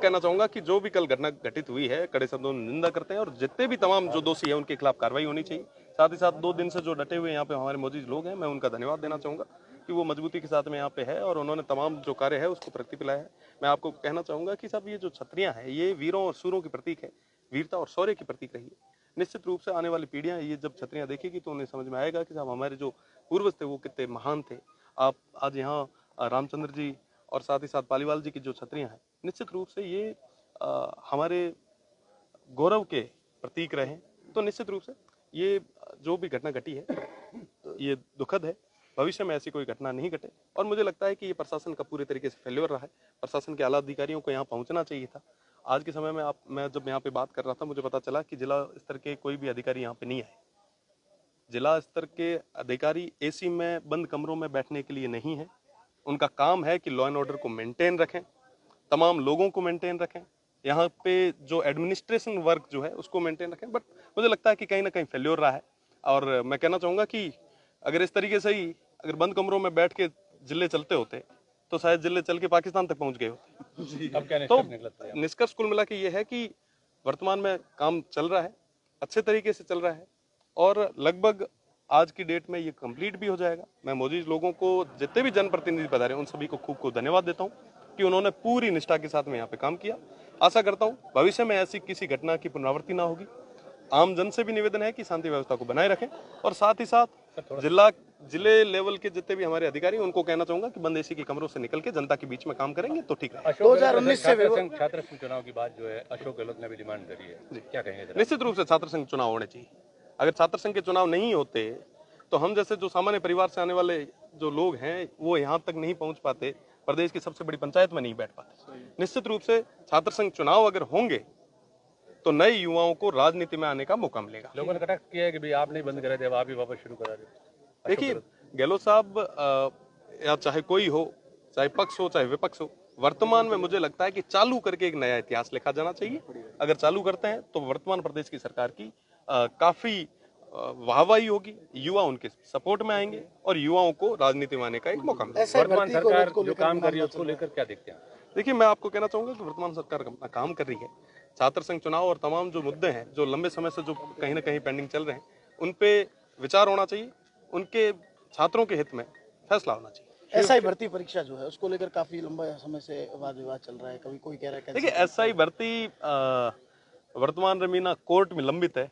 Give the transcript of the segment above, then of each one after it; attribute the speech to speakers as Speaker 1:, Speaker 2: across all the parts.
Speaker 1: कहना चाहूंगा कि जो भी कल घटना घटित हुई है कड़े शब्दों में निंदा करते हैं और जितने भी तमाम जो दोषी है उनके खिलाफ कार्रवाई होनी चाहिए। साथ ही साथ 2 दिन से जो डटे हुए यहाँ पे हमारे मौजूद लोग हैं, मैं उनका धन्यवाद देना चाहूंगा कि वो मजबूती के साथ में यहाँ पे है और उन्होंने तमाम जो कार्य है उसको प्रगति पिलाया है। मैं आपको कहना चाहूंगा कि साहब ये जो छतरियां हैं ये वीरों और सूरों की प्रतीक है, वीरता और शौर्य की प्रतीक रही है। निश्चित रूप से आने वाली पीढ़ियां ये जब छतरियां देखेगी तो उन्हें समझ में आएगा कि साहब हमारे जो पूर्वज थे वो कितने महान थे। आप आज यहाँ रामचंद्र जी और साथ ही साथ पालीवाल जी की जो छतरियां हैं, निश्चित रूप से ये हमारे गौरव के प्रतीक रहे। तो निश्चित रूप से ये जो भी घटना घटी है तो ये दुखद है। भविष्य में ऐसी कोई घटना नहीं घटे और मुझे लगता है कि ये प्रशासन का पूरे तरीके से फेल्योर रहा है। प्रशासन के आला अधिकारियों को यहाँ पहुंचना चाहिए था। आज के समय में मैं जब यहाँ पे बात कर रहा था मुझे पता चला कि जिला स्तर के कोई भी अधिकारी यहाँ पे नहीं आए। जिला स्तर के अधिकारी एसी में बंद कमरों में बैठने के लिए नहीं है। उनका काम है कि लॉ एंड ऑर्डर को मेंटेन रखें, तमाम लोगों को मेंटेन रखें, यहाँ पे जो एडमिनिस्ट्रेशन वर्क जो है उसको मेंटेन रखें। बट मुझे लगता है कि कहीं ना कहीं फेल्योर रहा है और मैं कहना चाहूँगा कि अगर इस तरीके से ही अगर बंद कमरों में बैठ के जिले चलते होते तो शायद जिले चल के पाकिस्तान तक पहुँच गए होते।
Speaker 2: अब क्या
Speaker 1: तो निष्कर्ष कुल मिला के ये है कि वर्तमान में काम चल रहा है, अच्छे तरीके से चल रहा है और लगभग आज की डेट में ये कंप्लीट भी हो जाएगा। मैं मौजूद लोगों को जितने भी जनप्रतिनिधि पधारे उन सभी को खूब धन्यवाद देता हूँ कि उन्होंने पूरी निष्ठा के साथ में यहाँ पे काम किया। आशा करता हूँ भविष्य में ऐसी किसी घटना की पुनरावृत्ति ना होगी। आम जन से भी निवेदन है कि शांति व्यवस्था को बनाए रखें और साथ ही साथ जिले लेवल के जितने भी हमारे अधिकारी उनको कहना चाहूंगा कि बंद एसी के कमरों से निकल के जनता के बीच में काम करेंगे तो ठीक है।
Speaker 2: 2019 से छात्र संघ चुनाव की बात जो है अशोक गहलोत ने भी डिमांड करी है, क्या कहेंगे?
Speaker 1: निश्चित रूप से छात्र संघ चुनाव होने चाहिए। अगर छात्र संघ के चुनाव नहीं होते तो हम जैसे जो सामान्य परिवार से आने वाले जो लोग हैं वो यहाँ तक नहीं पहुंच पाते, प्रदेश की सबसे बड़ी पंचायत में नहीं बैठ पाते। निश्चित रूप से छात्र संघ चुनाव अगर होंगे तो नए युवाओं को राजनीति में आने का मौका मिलेगा।
Speaker 2: लोगों ने कटाक्ष किया है कि भाई आप नहीं बंद करा थे, आप ही वापस शुरू करा रहे।
Speaker 1: देखिए गहलोत साहब या चाहे कोई हो, चाहे पक्ष हो चाहे विपक्ष हो, वर्तमान में मुझे लगता है कि चालू करके एक नया इतिहास लिखा जाना चाहिए। अगर चालू करते हैं तो वर्तमान प्रदेश की सरकार की काफी वाहवाही होगी, युवा उनके सपोर्ट में आएंगे और युवाओं को राजनीति में आने का एक मौका मिलेगा।
Speaker 2: वर्तमान सरकार जो काम कर रही है उसको लेकर क्या देखते हैं?
Speaker 1: देखिए मैं आपको कहना चाहूंगा कि वर्तमान सरकार अपना काम कर रही है। छात्र संघ चुनाव और तमाम जो मुद्दे हैं जो लंबे समय से जो कहीं ना कहीं पेंडिंग चल रहे हैं उन पे विचार होना चाहिए, उनके छात्रों के हित में फैसला होना चाहिए।
Speaker 3: एसआई भर्ती परीक्षा जो है उसको लेकर काफी लंबा समय से वाद विवाद चल रहा है। कभी कोई कह रहा है
Speaker 1: देखिए एसआई भर्ती वर्तमान रमीना कोर्ट में लंबित है।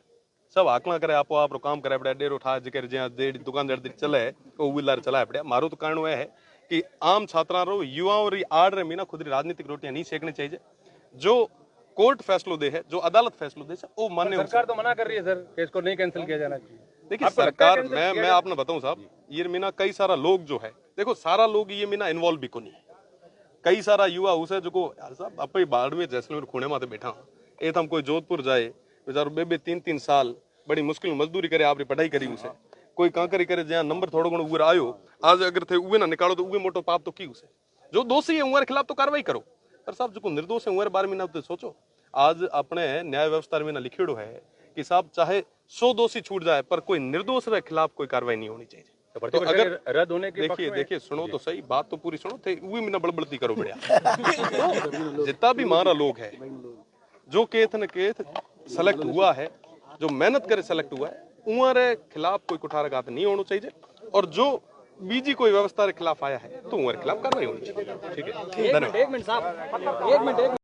Speaker 1: सब आकलन करे आपो आप काम करे पड़े डेरो ठा जिकर ज्यां दुकानदार चले वो उबिलार चलाए पड़े। मारो तो कारण है कि आम छात्रा रो युवाओं री आड़ रे मीना खुद राजनीतिक रोटियां नहीं सेकनी चाहिए। जो कोर्ट फैसलो दे है, जो अदालत फैसलो दे वो मान्य।
Speaker 2: सरकार तो मना कर रही है सर कि इसको नहीं कैंसिल किया जाना चाहिए।
Speaker 1: देखिए सरकार मैं आपने बताऊं साहब ये मीना कई सारा लोग जो है, देखो सारा लोग ये मीना इन्वॉल्व भी को नहीं है। कई सारा युवा उसे जो को साहब आप बाड़मेर जैसलमेर खूणे माते बैठा ए हम कोई जोधपुर जाए बेचारो 2-3 साल बड़ी मुश्किल मजदूरी करे आपरी पढ़ाई करी उसे कोई कांकरी करे जहाँ नंबर थोड़ो घणो उर आयो आज अगर थे उवे ना निकालो तो उवे मोटो पाप तो की उसे। जो दोषी है उनके खिलाफ तो कार्रवाई करो। पर साहब जो निर्दोष है उनके बारे में ना सोचो। आज अपने न्याय व्यवस्था में ना लिखिड़ो है कि साहब चाहे 100 दोषी छूट जाए पर कोई निर्दोष के खिलाफ कोई कार्रवाई नहीं होनी चाहिए। तो अगर
Speaker 2: रद्द होने के
Speaker 1: देखिए सुनो तो सही बात तो पूरी सुनो थे उवे में ना बड़बड़ती करो बढ़िया। तो जितना भी हमारा लोग है जो केथ न केथ सेलेक्ट हुआ है, जो मेहनत करे सेलेक्ट हुआ है उनके खिलाफ कोई कुठाराघात नहीं होना चाहिए और जो बीजी कोई व्यवस्था के खिलाफ आया है तो उनके खिलाफ कार्रवाई होनी चाहिए। ठीक है, धन्यवाद।